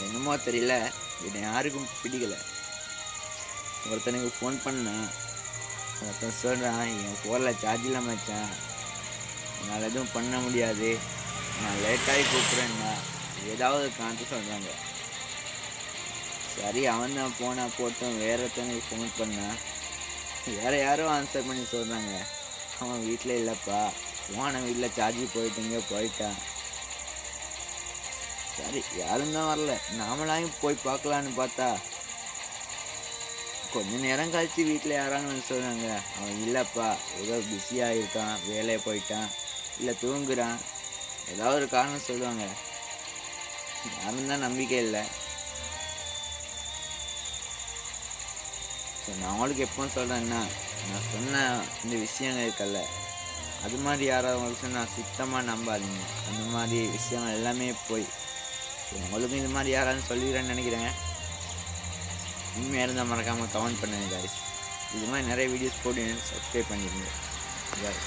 என்னமோ தெரியல, என்னை யாருக்கும் பிடிக்கல. ஒருத்தனுக்கு ஃபோன் பண்ணேன், ஒருத்தன் சொல்கிறான் என் ஃபோனில் சார்ஜ் இல்லாமல் மச்சான், என்னால் எதுவும் பண்ண முடியாது, நான் லேட்டாகி கூப்பிட்றேன்னா ஏதாவது காரணத்தை சொல்கிறாங்க. சரி அவன் தான் ஃபோனை போட்டும் வேற ஒருத்தனுக்கு ஃபோன் பண்ணான், வேறு யாரும் ஆன்சர் பண்ணி சொல்கிறாங்க அவன் வீட்டில் இல்லைப்பா, போன வீட்டில் சார்ஜ் போயிட்டுங்க போயிட்டான். சரி யாரும் தான் வரல, நாமளாயும் போய் பார்க்கலான்னு பார்த்தா கொஞ்ச நேரம் கழிச்சு வீட்டில் யாராங்கன்னு சொல்கிறாங்க அவன் இல்லைப்பா ஏதோ பிஸியாக இருக்கான், வேலையை போயிட்டான், இல்லை தூங்குறான், ஏதாவது ஒரு காரணம் சொல்லுவாங்க. யாரும் தான் நம்பிக்கை இல்லை. ஸோ நான் அவங்களுக்கு எப்போ சொல்கிறேன்னா, நான் சொன்ன இந்த விஷயங்கள் இருக்கல்ல, அது மாதிரி யாராவது சொன்னால் சுத்தமாக நம்பாதீங்க. அந்த மாதிரி விஷயங்கள் எல்லாமே போய் உங்களுக்கும் இது மாதிரி யாராவது சொல்லிடுறேன்னு நினைக்கிறேன். உண்மையாக இருந்தால் மறக்காமல் கமெண்ட் பண்ணுங்க guys. இது மாதிரி நிறைய வீடியோஸ் போட்டு சப்ஸ்கிரைப் பண்ணிடுங்க guys.